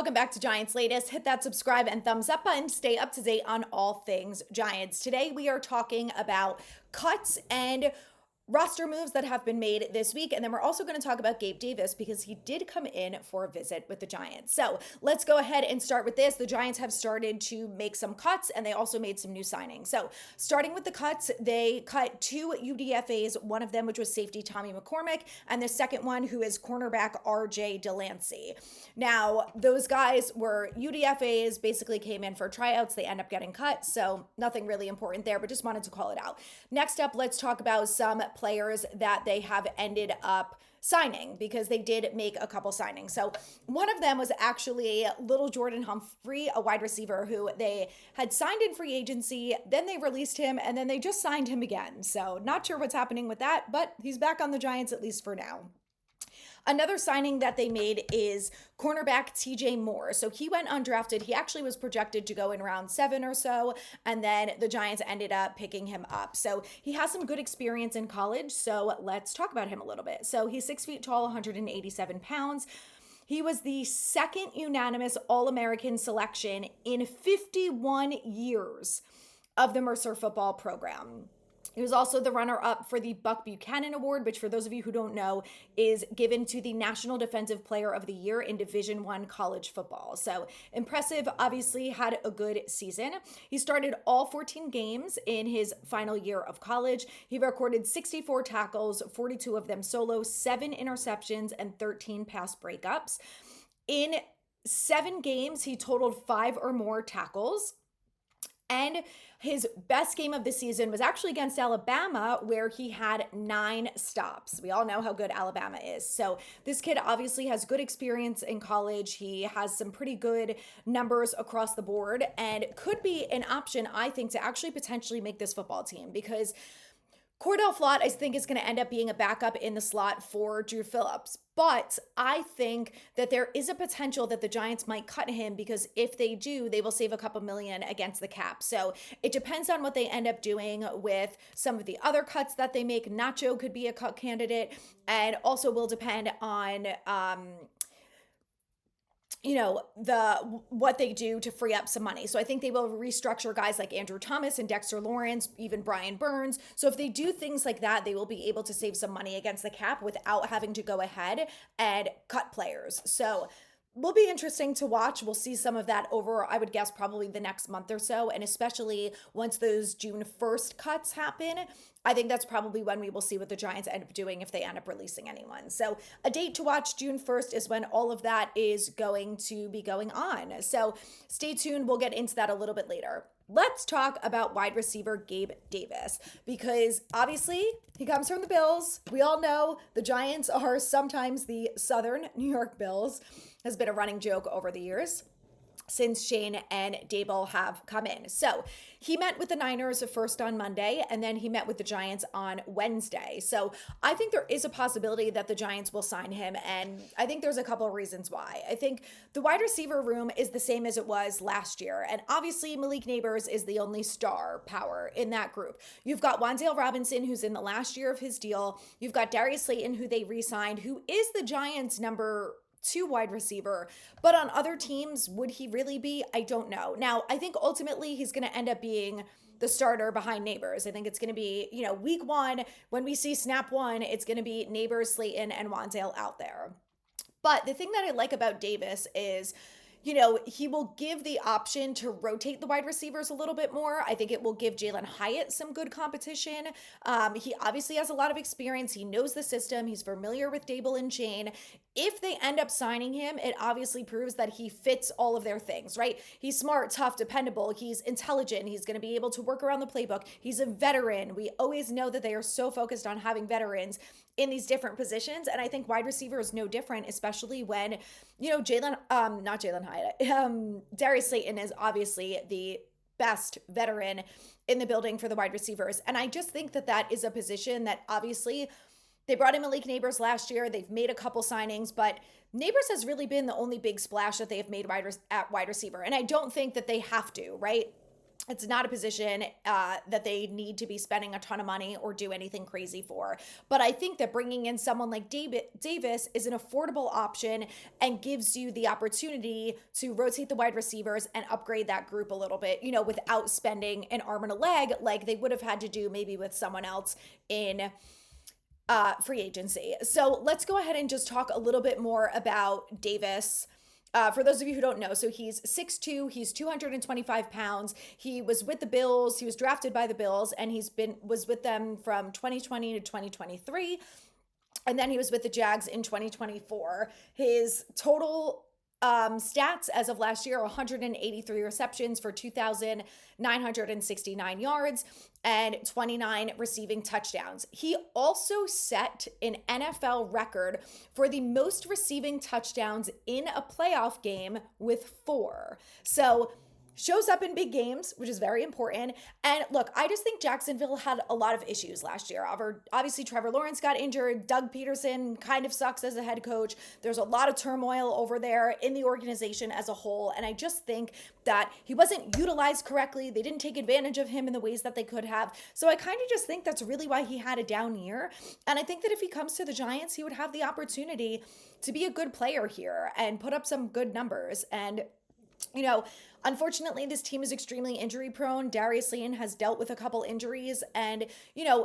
Welcome back to Giants Latest. Hit that subscribe and thumbs up button to stay up to date on all things Giants. Today we are talking about cuts and roster moves that have been made this week. And then we're also going to talk about Gabe Davis because he did come in for a visit with the Giants. So let's go ahead and start with this. The Giants have started to make some cuts and they also made some new signings. So starting with the cuts, they cut two UDFAs, one of them which was safety Tommy McCormick, and the second one who is cornerback RJ Delancey. Now, those guys were UDFAs, basically came in for tryouts. They end up getting cut. So nothing really important there, but just wanted to call it out. Next up, let's talk about some players that they have ended up signing because they did make a couple signings. So one of them was actually little Jordan Humphrey, a wide receiver who they had signed in free agency, then they released him, and then they just signed him again. So not sure what's happening with that, but he's back on the Giants at least for now. Another signing that they made is cornerback TJ Moore. So he went undrafted. He actually was projected to go in round 7 or so, and then the Giants ended up picking him up. So he has some good experience in college. So let's talk about him a little bit. So he's 6 feet tall, 187 pounds. He was the second unanimous All-American selection in 51 years of the Mercer football program. He was also the runner-up for the Buck Buchanan Award, which for those of you who don't know, is given to the National Defensive Player of the Year in Division I college football. So impressive, obviously had a good season. He started all 14 games in his final year of college. He recorded 64 tackles, 42 of them solo, 7 interceptions, and 13 pass breakups. In 7 games, he totaled 5 or more tackles. And his best game of the season was actually against Alabama, where he had 9 stops. We all know how good Alabama is. So this kid obviously has good experience in college. He has some pretty good numbers across the board and could be an option, I think, to actually potentially make this football team because Cordell Flott, I think, is going to end up being a backup in the slot for Drew Phillips. But I think that there is a potential that the Giants might cut him because if they do, they will save a couple million against the cap. So it depends on what they end up doing with some of the other cuts that they make. Nacho could be a cut candidate and also will depend on what they do to free up some money. So I think they will restructure guys like Andrew Thomas and Dexter Lawrence, even Brian Burns. So if they do things like that, they will be able to save some money against the cap without having to go ahead and cut players. So will be interesting to watch. We'll see some of that over, I would guess, probably the next month or so. And especially once those June 1st cuts happen, I think that's probably when we will see what the Giants end up doing if they end up releasing anyone. So a date to watch, June 1st, is when all of that is going to be going on. So stay tuned. We'll get into that a little bit later. Let's talk about wide receiver Gabe Davis because obviously he comes from the Bills. We all know the Giants are sometimes the Southern New York Bills. Has been a running joke over the years since Shane and Dable have come in. So he met with the Niners first on Monday, and then he met with the Giants on Wednesday. So I think there is a possibility that the Giants will sign him, and I think there's a couple of reasons why. I think the wide receiver room is the same as it was last year, and obviously Malik Neighbors is the only star power in that group. You've got Wan'Dale Robinson, who's in the last year of his deal. You've got Darius Slayton, who they re-signed, who is the Giants' number 2 wide receiver, but on other teams, would he really be? I don't know. Now, I think ultimately he's going to end up being the starter behind Neighbors. I think it's going to be, week 1, when we see snap 1, it's going to be Neighbors, Slayton, and Wan'Dale out there. But the thing that I like about Davis is, he will give the option to rotate the wide receivers a little bit more. I think it will give Jalen Hyatt some good competition. He obviously has a lot of experience. He knows the system. He's familiar with Dable and Shane. If they end up signing him, it obviously proves that he fits all of their things, right? He's smart, tough, dependable. He's intelligent. He's going to be able to work around the playbook. He's a veteran. We always know that they are so focused on having veterans in these different positions. And I think wide receiver is no different, especially when, Darius Slayton is obviously the best veteran in the building for the wide receivers. And I just think that that is a position that obviously they brought in Malik Neighbors last year. They've made a couple signings, but Neighbors has really been the only big splash that they have made at wide receiver. And I don't think that they have to, right? It's not a position that they need to be spending a ton of money or do anything crazy for. But I think that bringing in someone like Davis is an affordable option and gives you the opportunity to rotate the wide receivers and upgrade that group a little bit, without spending an arm and a leg like they would have had to do maybe with someone else in free agency. So let's go ahead and just talk a little bit more about Davis. For those of you who don't know, so he's 6'2", he's 225 pounds. He was with the Bills, he was drafted by the Bills, and was with them from 2020 to 2023. And then he was with the Jags in 2024. His total stats as of last year: 183 receptions for 2,969 yards and 29 receiving touchdowns. He also set an NFL record for the most receiving touchdowns in a playoff game with 4. So shows up in big games, which is very important. And look, I just think Jacksonville had a lot of issues last year. Obviously, Trevor Lawrence got injured. Doug Peterson kind of sucks as a head coach. There's a lot of turmoil over there in the organization as a whole. And I just think that he wasn't utilized correctly. They didn't take advantage of him in the ways that they could have. So I kind of just think that's really why he had a down year. And I think that if he comes to the Giants, he would have the opportunity to be a good player here and put up some good numbers. And unfortunately, this team is extremely injury prone. Darius Slayton has dealt with a couple injuries. And,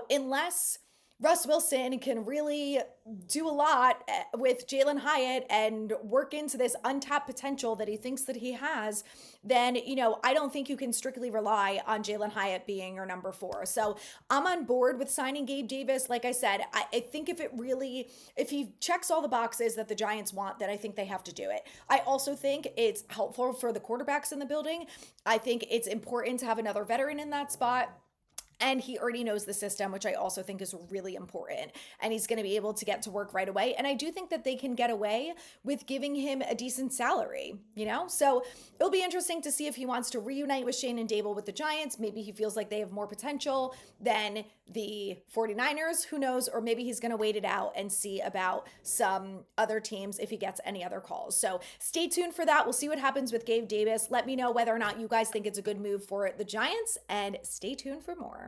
unless Russ Wilson can really do a lot with Jalen Hyatt and work into this untapped potential that he thinks that he has, then, I don't think you can strictly rely on Jalen Hyatt being your number 4. So I'm on board with signing Gabe Davis. Like I said, I think if he checks all the boxes that the Giants want, then I think they have to do it. I also think it's helpful for the quarterbacks in the building. I think it's important to have another veteran in that spot. And he already knows the system, which I also think is really important. And he's going to be able to get to work right away. And I do think that they can get away with giving him a decent salary, So it'll be interesting to see if he wants to reunite with Shane and Dable with the Giants. Maybe he feels like they have more potential than the 49ers. Who knows? Or maybe he's going to wait it out and see about some other teams if he gets any other calls. So stay tuned for that. We'll see what happens with Gabe Davis. Let me know whether or not you guys think it's a good move for the Giants. And stay tuned for more.